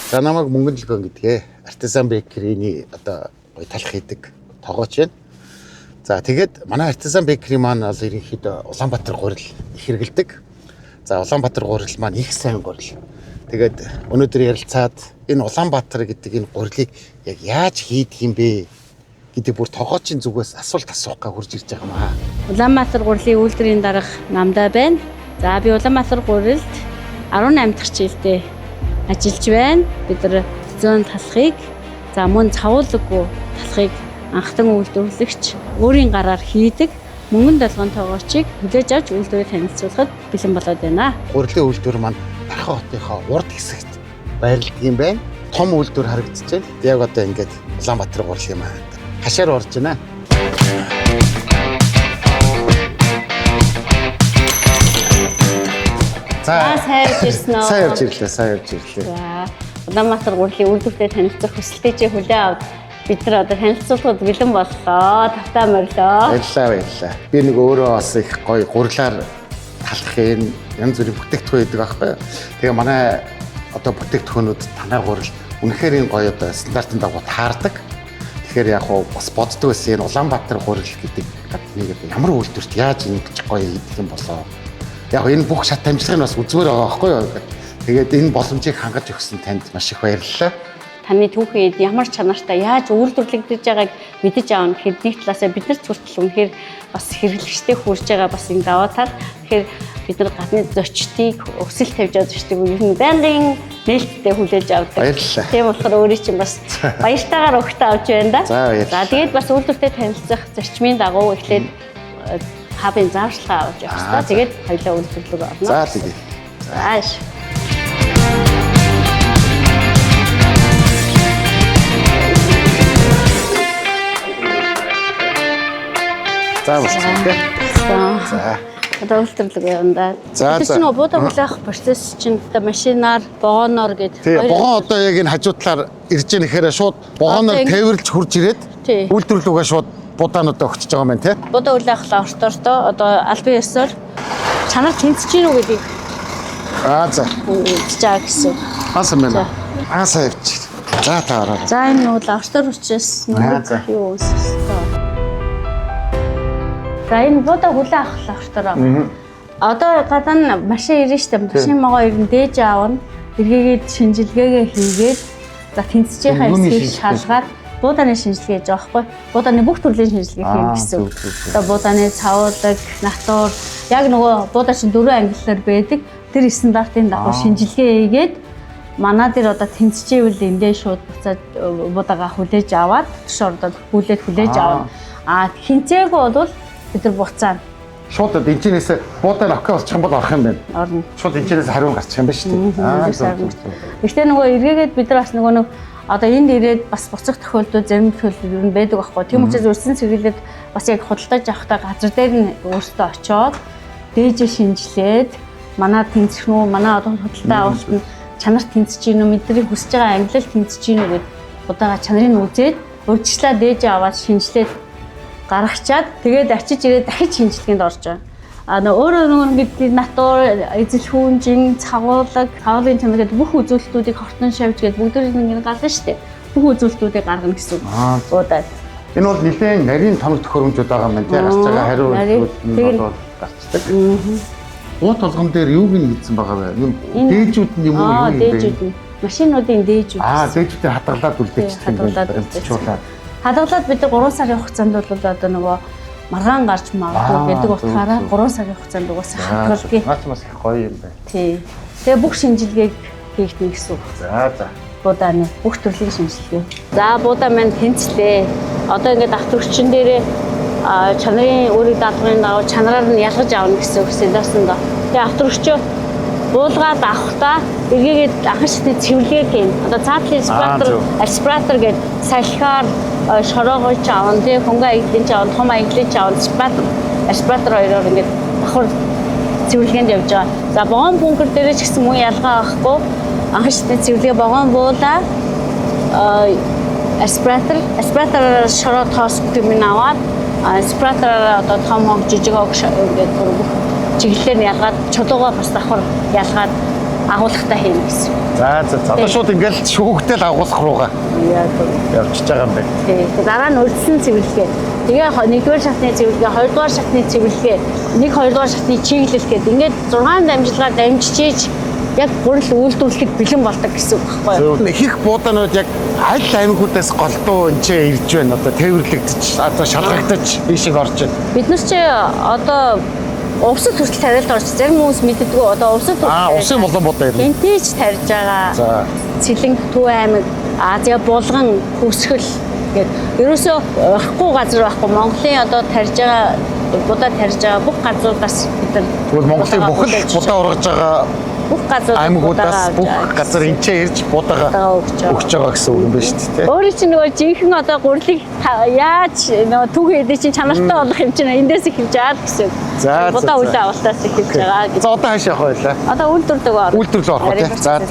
За намайг Мөнгөн Дэлгөөн гэдгээ Artisan Bakery-ний одоо гоё талх хийдэг тоогооч байна. За тэгээд манай Artisan Bakery маань бол ерөнхийдөө Улаанбаатар гурил их хэрэгэлдэг. За Улаанбаатар гурил маань их сайн гурил. Тэгээд өнөөдөр ярилцаад энэ Улаанбаатар гэдэг энэ гурилыг яг яаж хийдэг юм бэ гэдэг бүр тоогоочийн зүгээс асуулт асуух га хурж ирж байгаа юм аа. Улаанбаатар гурилын үйлдвэрийн дарга намдаа байна. За би Улаанбаатар гурилд 18 дахь жилдээ ажиллаж байна. Бид нар зүүн талхыг за мөн цавуулгагүй талхыг анхтан үйлдвэрлэгч өөрийн гараар хийдэг Мөнгөн Дэлгөөн тоогоочийг хүлээж авч үйлдвэрээ танилцуулахад бэлэн болоод байна. Гурилын үйлдвэр маань Дархан хотынхоо урд хэсэгт байрладаг юм байна. Том үйлдвэр харагдаж байна. Яг одоо ингээд Улаанбаатар гурил юм аа. Хашаар орж байна. За сайн ирсэн үү? Сайн явж ирлээ. За Улаанбаатар гурилын үйлдвэртэй танилцах хүсэлтэйчээ хүлээн аваад бид нар одоо танилцуулахад бэлэн боллоо. Тавтаа морилоо. Баярлалаа. Би нэг өөрөө бас их гоё гурилаар талахын янз бүрийн бүтээгдэхүүн байдаг аахгүй. Тэгээ манай одоо бүтээгдэхүүнүүд танай гурил үнэхээр энэ гоё одоо стандартын дагуу таардаг. Тэгэхээр яг хуу бас боддог байсан энэ Улаанбаатар гурил гэдэг нэг ямар үйлдвэрт яаж ингэж гоё хийдэг юм болоо. Яг энэ бүх шат амжилтыг бас үзмээр байгаа байхгүй юу. Тэгээд энэ боломжийг хангаж өгсөн танд маш их баярлалаа. Таны түүхэд ямар чанартай яаж үйлдвэрлэгдэж байгааг мэдэж аавна гэхэд нэг талаасаа бид нар хүртэл үнэхээр бас хэрэглэгчтэй хүрж байгаа бас энэ даваа тал. Тэгэхээр бид нар гадны зочдыг өсөл тавьж авдаг юм. Ер нь байнгын нээлттэй хүлээж авдаг. Баярлалаа. Тийм болохоор өөрийн чинь бас баяртайгаар өгтөө авч байна да. За тэгээд бас үйлдвэртэй танилцах зарчмын дагуу эхлээд хабын зааварчилгаа авч явах хэрэгтэй. Тэгээд хоёулаа үйлдвэрлэг орно. За тэгээд. Зааш. За болчихлоо. За. Одоо үйлдвэрлэг явна да. Тэр чинь буудаа хүлээх процесс чинь одоо машинаар, богоноор гэдэг. Тэгээ богон одоо яг энэ хажуу талаар ирж яах нэхээрээ шууд богоноор тээвэрлж хурж ирээд үйлдвэрлэгээ шууд будаануудаа өгчөж байгаа юм байна тий. Буудаа хүлээхлаа ортортой одоо албан ёсоор чанар тэнцэж гин үү гэдгийг за. чаа гэсэн. Асан байна. Асаа явчих. За та ороо. За энэ нь бол ортор учраас нэг юу өссөн. За энэ буудаа хүлээх ахлаа ортороо. Одоо гадаа машин ирнэ штэ. Машин могоо ирнэ дээж аавна. Эргээгээд шинжилгээгээ хийгээд за тэнцэж байгаа эсхийг шалгаад буудааны шинжилгээ гэж аахгүй. Буудааны бүх төрлийн шинжилгээ хийх гэсэн. Одоо буудааны цавуулаг, натур яг нөгөө буудаа чинь 4 ангиллаар байдаг. Тэр стандартын дагуу шинжилгээ хийгээд манай дээр одоо тэнцжээвэл эндээ шууд буцаад буудаага хүлээж аваад тийш ордод хүлээж авна. Хинцээгүй бол бид нар буцаана. Шууд энэчнээс буудаар окей болчих юм бол орох юм байна. Орно. Шууд энэчнээс хариун гарчих юм байна шүү дээ. Гэхдээ нөгөө эргээгээд бид нар бас нөгөө одоо энд ирээд бас буцах тохиолдол зарим тохиолдол ер нь байдаг байхгүй. Тийм учраас өрсөн сэргийлээд бас яг худалдаж авахдаа газар дээр нь өөртөө очиод дээжээ шинжилээд манай тэнцэх нү манай одоо худалдаа авалт нь чанар тэнцэж гин үү мэдэрийг хүсэж байгаа ангилал тэнцэж гин үү гэд удаага чанарыг үзээд урьдчилаа дээжээ аваад шинжилээд гаргачаад тэгээд очиж ирээд дахиж шинжилгээнд орж байгаа. Өөрөө нөгөө натур, эзэлхүүнжин, цавуулаг, цавуулгын чанар гэдэг бүх үзүүлэлтүүдийг хортон шавж гэдэг бүгдийг ингэ гаргана шүү дээ. Бүх үзүүлэлтүүдийг гаргана гэсэн үг. Буудаад. Энэ бол нэлээд нарийн тоног төхөөрөмжүүд байгаа юм байна. Гарч байгаа хариу үйлдэлүүд бол гарчдаг. Буу толгон дээр юуг нь хийсэн байгаа вэ? Дээжүүд нь юм уу юу юм бэ? Дээжүүд нь. Машинуудын дээжүүд. Дээжүүдээ хадгалаад үлдээчихсэн юм байна. Хадгалаад бид 3 сарын хугацаанд бол одоо нөгөө маргаан гарч магадгүй гэдэг утгаараа 3 сарын хугацаанд угаасаа хадгалдаг. Наач бас их гоё юм байна. Тий. Тэгээ бүх шинжилгээг хийгдэнэ гэсэн үг. За. Буудааны бүх төрлийн шинжилгээ. За буудаа маань тэнцлээ. Одоо ингээд авторчин дээрээ чанарын өөрийн даатгын дагуу чанараар нь ялгаж авна гэсэн үг стандарт. Тэгээ авторчоо буулгаад авахдаа эргээгээд анхан шатны цэвэрлэгээ хийн. Одоо цаатлын аспиратор гэдэг салхиар шороогож авна. Тэгээ хөнгө аяглаж авна, том аяглаж авна. Аспиратор хоёроор ингээд давхар цэвэрлэгээнд явж байгаа. За богоон бункер дээр ч гэсэн мөн ялгаа авахгүй. Анхан шатны цэвэрлэгээ богоон буулаа аспиратор шороо тоос гэмэн аваад аспиратор одоо том жижиг ог ингээд чиглэлээр ялгаад чулуугаа бас давхар ялгаад агуулгатай хийнэ гэсэн. За. Одоо шууд ингээл шүүхтэл агуулах руугаа явчихж байгаа юм байна. Тэгээ дараа нь үлдсэн цэвэрлэгээ. Тэгээ 1-р шатны цэвэрлэгээ, 2-р шатны цэвэрлэгээ, 1-2-р шатны чиглэл гэдэг ингээд 6 дамжлагаар дамжиж яг гурил үйлдвэрлэхэд бэлэн болдог гэсэн үг байхгүй юу? Их буудаанууд яг аль аймагуудаас голдуу энэ ирж байна. Одоо тээвэрлэгдэж, одоо шалгагдаж ийшиг орж байна. Бид нар чи одоо увсад хүртэл тариалд орж зарим хүмүүс мэддэггүй одоо увсад Усын булан буудаа ирнэ. Тэнтэж тарьж байгаа. За. Цэлэнг, Төв аймаг, Азия булган, Хөвсгөл гэдэг. Ерөөсөө байхгүй газар байхгүй. Монголын одоо тарьж байгаа будаа тарьж байгаа бүх газруудаас бид нар Тэгвэл Монголын бүхэл будаа ургаж байгаа бүх газруудаас аймагудаас бүх газар энчээ ирж будаага өгч байгаа гэсэн үг юм байна шүү дээ. Өөрийн чинь нөгөө жинхэнэ одоо гурлыг яаж нөгөө түг хийдэ чинь чанартай болох юм чинь эндээс их хэмж аваад гэсэн үг. Будаа үлээ авалтаас их хэмж байгаа. За одоо хаашаа явах байлаа? Одоо үйлдвэрлэдэг орно. Үйлдвэрлэл орох тий. За.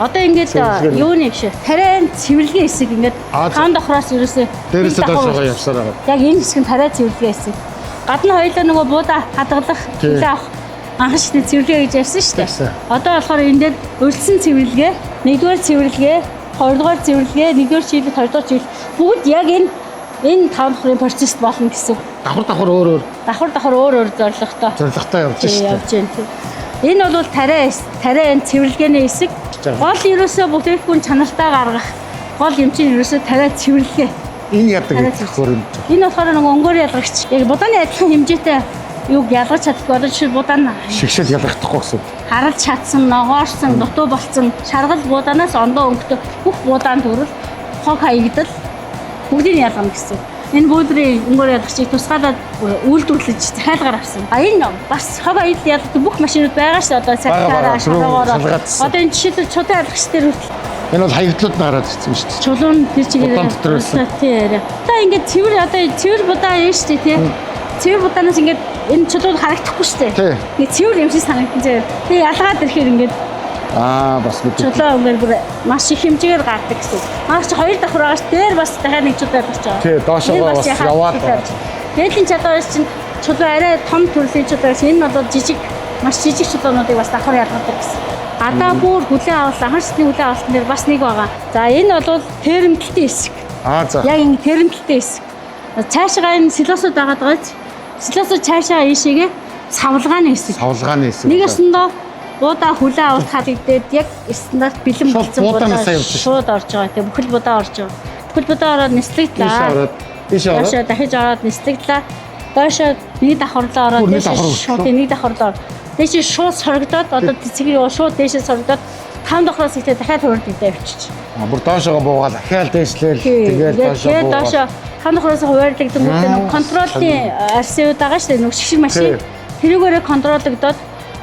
Одоо ингээд юуны биш тариан цэвэрлэгээ хэсэг ингээд таан давхраас ерөөсөө Дээрээсээ доошоо явсаар байгаа. яг энэ хэсэг нь тариан цэвэрлэгээ хэсэг. Гадна хоёулаа нөгөө буудаа хадгалах, хилээ авах анхан шатны цэвэрлэгээ гэж ярьсан шүү дээ. Одоо болохоор энэ дээр өрөлсөн цэвэрлэгээ, 1-р цэвэрлэгээ, 2-р цэвэрлэгээ, 1-р чиглэл, 2-р чиглэл бүгд яг энэ таан давхрын процесс болно гэсэн. Давхар өөр. Давхар өөр зорилготой. Зорилготой явж шүү дээ. Явж байна. Энэ бол тариан цэвэрлэгээний хэсэг. Гол ерөөсөө бүтээгдэхүүн чанартаа гаргах гол юм чинь ерөөсөө тариа цэвэрлэгээ. Энэ ядаг хөрөнд. Энэ болохоор нэг өнгөөр ялгагч. Яг будааны адилхан хэмжээтэй юуг ялгаж чадахгүй. Одоо жишээ будаа шигшэл ялгахдахгүй гэсэн. харалж чадсан, ногоорсон, дутуу болцсон, шаргал будаанаас ондоо өнгөтэй бүх будаан төрөл хог хаягдал бүгдийг ялгана гэсэн. Энэ буудрын өнгөөр ялгагчийг тусгаалаад үйлдвэрлэж захиалгаар авсан. Энэ бас хог аялал ялгдаг бүх машинууд байгаа шүү дээ. Одоо цагдаараа, шалгаараа. Одоо энэ жишээлбэл чулуун ялгагч дээр хүртэл энэ бол хаягдлууд нь гараад ирсэн шүү дээ. чулуун тэр чигээр тий. Одоо ингээд цэвэр будаа юм шүү дээ тий. Цэвэр будаанаас ингээд энэ чулууд харагдахгүй шүү дээ. Ингээд цэвэр юм шиг санагдсан заяа. Тэгээ ялгаад ирэхээр ингээд бас мэдээ. чулуу өнгөр бүр маш их хэмжээгээр гардаг гэсэн. Маш ч хоёр давхар байгаа ш. Дээр бас дахиад нэг чулуу ялгаж байгаа. Тий, доошоо бас яваад. Дээдлийн чадвараас чинь чулуу арай том төрлийн чулуу ш. Энэ нь бол маш жижиг чулуунуудыг бас давхар ялгадаг гэсэн. Гадаа бүр хүлээн авалт, анхан шатны хүлээн авалтан дээр бас нэг байгаа. За энэ бол тэрэмтэлтэй хэсэг. За. Яг ингэ тэрэмтэлтэй хэсэг. Цаашгаа энэ силосууд байгаа даа. Силосууд цаашаа ийшээгээ савлгааны хэсэг. Савлгааны хэсэг. Нэг өсөндөө буудаа хүлээн авалт хадагдаад яг стандарт бэлэн болсон буудаа шууд орж байгаа. Тэгээ бүхэл буудаа орж байгаа. Бүхэл буудаа ороод нислэгдлээ. Доошоо дахиж ороод нислэгдлээ. Доошоо нэг давхарлаа ороод шууд нэг давхарлаа. Дээш шууд сорогдоод одоо цэцгийг шууд дээшээ сорогдоод 5 давхраас ихтэй дахиад хурдтай явчих. Бүр доошоо буугаад ахиал дээшлээл тэгээд доошоо 5 давхраас хуваарлагдсан гэдэг контролын арсууд байгаа шүү дээ. Нэг шигшиг машин. Тэрүүгээрээ контроллогдоод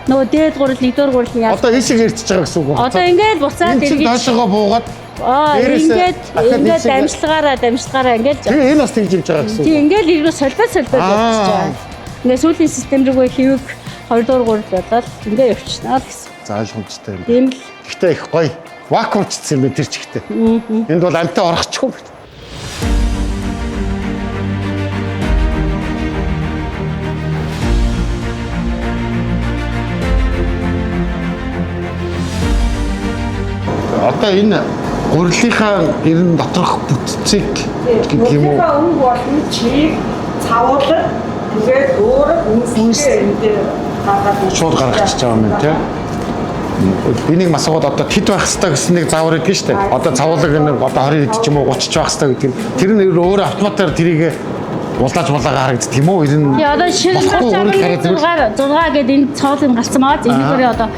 нөгөө дээд гурал, 1-р гурал нь яа. Одоо ийшээ ирчихэж байгаа гэсэн үг. Одоо ингээд буцаад эргэж доошоо буугаад ингээд дамжлагаараа ингээд. Тэгээ энэ бас тэгж явж байгаа гэсэн үг. Тийм ингээд иргөө солиод явчихж байгаа. Ингээд сүүлийн систем рүүгээ хэвэг 2-р гурал болоод ингээд явчихна л гэсэн. За ойлгомжтой юм. Тийм л. Гэхдээ их гоё. Вакуумчсан юм байна тэр чигтээ. Энд бол амтаа орохчихгүй. Одоо энэ гурилынхаа гэрэн доторх бүтцийг гэдэг юм уу? Өнгө болон чийг цавуулаад тэгээд өөр үнсээ энэ дээр шууд гаргачихж байгаа юм байна тийм. Энийг масагууд одоо хэд байх хэвээр гэсэн нэг заавар өгдөн шүү дээ. Одоо цавуулаг нэг одоо 20 хэд ч юм уу 30 ч байх хэвээр гэдэг. Тэр нь өөр автоматар тэрийг улааж харагддаг юм уу? Энэ одоо ширхэг 6 гэдэг энэ цоолын галцсан маа. Энийгээр одоо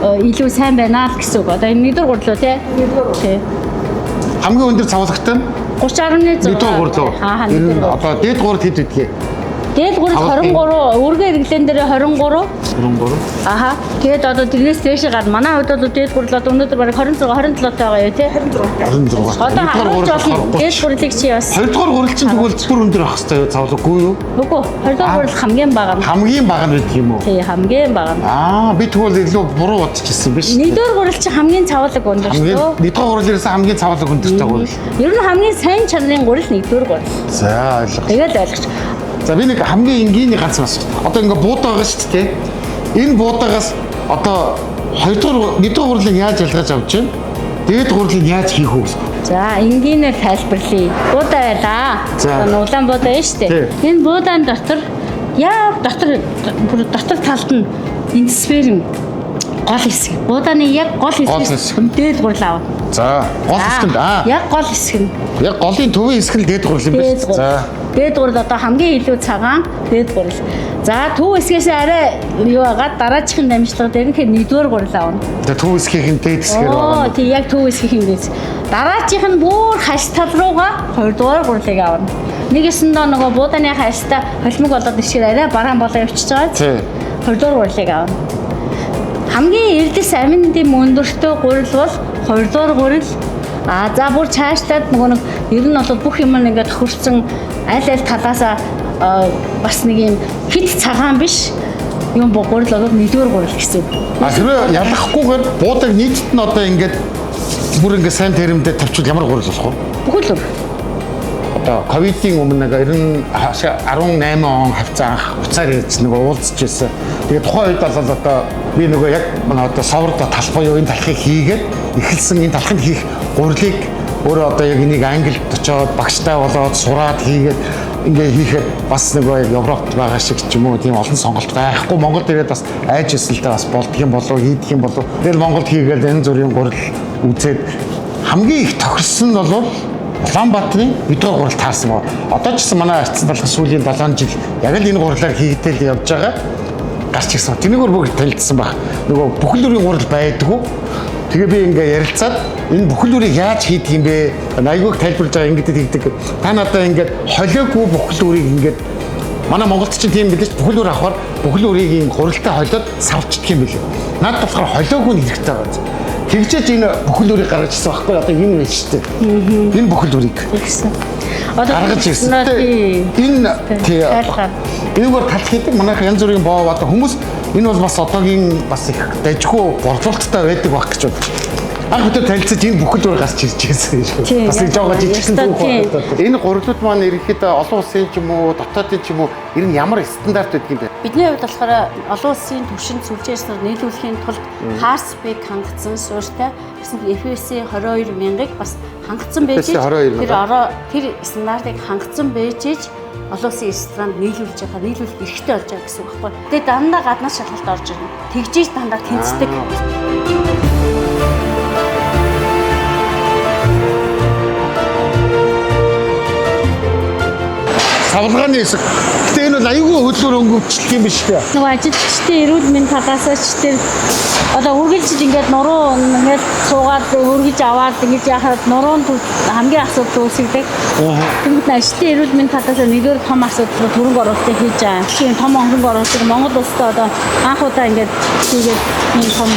илүү сайн байна л гэсэн үг. Одоо энэ 1-р гурлуу тий. Хамгийн өндөр цавуулагтай нь 30.6. 1-р гурлуу. Энэ одоо дээд гурал хэд гэдгийг Дээд гурил 23, өргөн эргэлэн дээр 23. 23. Аха. Тэгээд одоо тэрнээс дээш гад манай хувьд бол дээд гурил одоо өнөөдөр бараг 26 27 байгаа юу тий? 26. Одоо харуулж болно. Дээд гурилыг чи бас. 2 дугаар гурил чинь тэгвэл бүр өндөр авах хэрэгтэй юу? Цавлахгүй юу? Үгүй 20 дугаар гурил хамгийн бага нь. Хамгийн бага нь байдаг юм уу? Тий, хамгийн бага нь. Би тэгвэл илүү буруу бодчихсон биш. Нэгдүгээр гурил чи хамгийн цавлаг өндөр шүү. Нэгдүгээр гурилээс хамгийн цавлаг өндөртэй гурил. Ер нь хамгийн сайн чанарын гурил нэгдүгээр гурил. За ойлгох. Тэгээд ойлгож. За би нэг хамгийн энгийний ганц асуулт. Одоо ингээ буудаг байгаа шүү дээ. Энэ буудагаас одоо 2 дугаар 1 дугаар гурилыг яаж ялгаж авч чинь? Дээд гурилыг яаж хийх вэ? За, энгийнээр тайлбарлая. Буудаа байлаа. Одоо улаан буудаа байна шүү дээ. Энэ буудаан дотор дотор талд нь эндосферийн гол хэсэг. Буудааны яг гол хэсэг дээд гурил авна. За, гол хэсэг нь яг гол хэсэг нь. Яг голын төвийн хэсэг нь дээд гурил юм байна. За. Дээд гурил одоо хамгийн илүү цагаан дээд гурил. За, төв хэсгээс арай юу байгаа дараачихын дамжлага дээр нь нэгдүгээр гурил авна. Тэгээ төв хэсгийн дээд хэсгээр байгаа. Тий, яг төв хэсгийн дээд. Дараачих нь бүр хаш тал руугаа 2 дугаар гурилыг авна. Нэгэсэндээ нөгөө буудааны хаштай холимог болоод ишгээр арай бараан болоо явчихж байгаа. Тий. 2 дугаар гурилыг авна. Хамгийн эрдэс амин дэм өндөртэй гурил бол 2 дугаар гурил. За бүр цаашлаад нөгөө нэг ер нь бол бүх юм ингээд хөрцөн аль талаасаа бас нэг юм хит цагаан биш юм гурил бол 1-р гурил гэсэн. Хэрвээ ялахгүйгээр буудаг нийтд нь одоо ингээд бүр ингээд сайн тэремдээ тавьчихвал ямар гурил болох вэ? Бүхэл өөр. Одоо ковидын өмнө нэг 18 он хавцаа анх уцаар ярьж нэг уулзж байсан. Тэгээ тухайн үед бол одоо би нөгөө яг манай одоо соврд талбай юу энэ талхыг хийгээд эхэлсэн энэ талхыг хийх гурилыг өөрөө одоо яг энийг Англид очиод багштай болоод сураад хийгээд ингээ хийхэд бас нөгөө Европт байгаа шиг ч юм уу тийм олон сонголт байхгүй. Монголд ирээд бас айж эсэлтэй бас болдго юм болов хийдэх юм болов. Тэгэл Монголд хийгээд энэ зүрийн гурил үзээд хамгийн их тохирсон нь бол Улаанбаатарын өдрөө гурил таарсан гоо. Одоо ч гэсэн манай арцсан талх сүүлийн 7 жил яг л энэ гурилаар хийгдэл явж байгаа. Гарч ирсэн. Тэрнийг бүгд танилцсан баг. Нөгөө бүхэл бүрийн гурил байдгүй. Тэгээ би ингээ ярилцаад энэ бүхэл бүрийг яаж хийдэг юм бэ? Айгүйг тайлбарлаж байгаа ингэдэд хийдэг. Та надаа ингээд холиогүй бүхэл бүрийг ингээд манай Монголд ч тийм билээ. Бүхэл бүр авахаар бүхэл бүрийг гурилтай холиод савчдаг юм билээ. Наад болохоор холиогүй нэг хэрэгтэй байгаа. Тэгжээж энэ бүхэл бүрийг гаргаж ирсэн байхгүй одоо энэ байж штэ. Энэ бүхэл бүрийг гэсэн. Одоо гаргаж ирсэн. Энэ энэгээр талх хийдэг манайх янз бүрийн боо одоо хүмүүс энэ бол бас одоогийн бас их дайжгүй борлуулалттай байдаг байх гэж бодож. Анх өдөр танилцаж энэ бүхэл зүгээр гарч ирж байсан шүү. Бас нэг жоо жижигсэн зүг байна. Энэ гурилууд маань ерөнхийдөө олон улсын ч юм уу, дотоодын ч юм уу, ер нь ямар стандарт байдаг юм бэ? Бидний хувьд болохоор олон улсын түвшинд сүлжээснээр нийлүүлэхийн тулд Харсбек хангацсан суурьтай гэсэн FSC 22,000-ыг бас хангацсан байж тэр стандартыг хангацсан байж олон улсын ресторанд нийлүүлж нийлүүлэх эрхтэй болж байгаа гэсэн үг байхгүй. Тэгээ дандаа гаднаас шалгалт орж ирнэ. Тэгжээж дандаа тэнцдэг. Савлгааны хэсэг. Гэтэ энэ бол аюулгүй хөдлөөр өнгөвчлөх юм биш үү? Нөгөө ажилчдын эрүүл мэнд талаас ч тэр одоо үргэлжлэж ингээд нуруу ингээд суугаад үргэлж аваад ингэж яхад нуруунд хамгийн асуудал үүсгдэг. Тэгмэд ажилчдын эрүүл мэнд талаас нэгдүгээр том асуудал хөрөнгө оруулалтыг хийж байгаа. Тийм том хөрөнгө оруулалт Монгол улсад одоо анх удаа ингээд хийгээд ийм том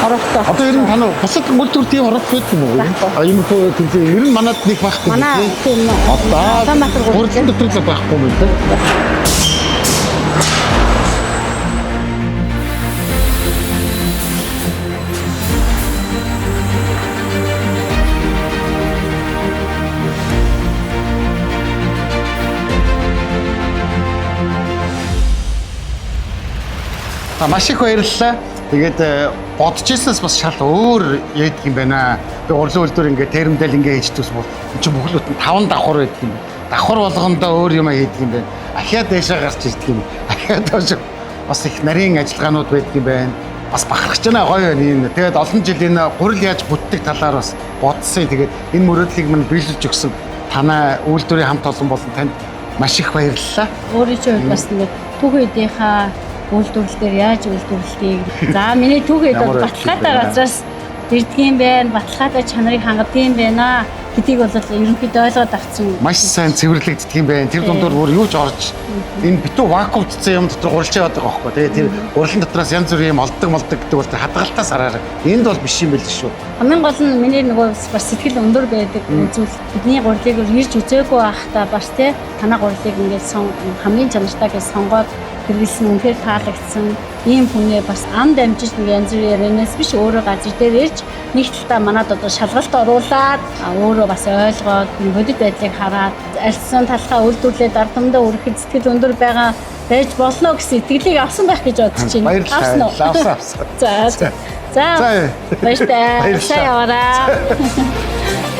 оруулалт. Одоо ер нь танаа бусад үйлдвэр тийм оруулалт байдаг юм уу? Энэ тийм ер нь манад нэг байхгүй. Манай тийм одоо гурилын дотор л байхгүй юм байна. Маш их баярлалаа. Тэгээд бодож ирсэнээс бас шал өөр яадаг юм байна. Би урлын үйлдвэр ингээд термдэл ингээд хийж төс бол энэ чинь бүхэл бүтэн 5 давхар байдаг юм. Давхар болгондоо өөр юм хийдэг юм байна. Ахиад дэшээ гарч ирдэг юм. Ахиад доош бас их нарийн ажиллагаанууд байдаг юм байна. Бас бахархаж байна гоё байна. Тэгээд олон жил энэ гурил яаж бүтдэг талаар бас бодсон. Тэгээд энэ мөрөөдлийг мань биелүүлж өгсөн танай үйлдвэрийн хамт олон болон танд маш их баярлалаа. Өөрийнхөө бас нэг түүхийдийнхаа үйлдвэрлэл дээр яаж үйлдвэрлэхийг. За миний түүхэд бол баталгаатай газраас ирдэг юм байна. Баталгаатай чанарыг хангадаг юм байна. гэдгийг бол ерөнхийдөө ойлгоод авсан. Маш сайн цэвэрлэгддэг юм байна. Тэр дундуур бүр юу ч орж энэ битүү вакуумдсан юм дотор гурилж яваад байгаа байхгүй. Тэгээ тэр гурилын дотроос янз бүрийн юм олдог гэдэг бол тэр хадгалтаас хараараа. Энд бол биш юм байл шүү. Хамгийн гол нь миний нөгөө бас сэтгэл өндөр байдаг зүйл бидний гурилыг ирж үзээгүй байхдаа бас тий танаа гурилыг ингээд хамгийн чанартай гэж сонгоод хэрэглэсэн үнэхээр таалагдсан. Ийм хүнээ бас амд амжиж нэг янз бүрийн ярианаас биш өөрөө газар дээр ирж нэг талдаа манад одоо шалгалт оруулаад өөрөө бас ойлгоод бодит байдлыг хараад альсан талхаа үйлдвэрлээд ард түмдээ өргөхөд сэтгэл өндөр байгаа байж болно гэсэн итгэлийг авсан байх гэж бодож байна. Баярлалаа. Авсан. За. Баяртай. Сайн яваарай.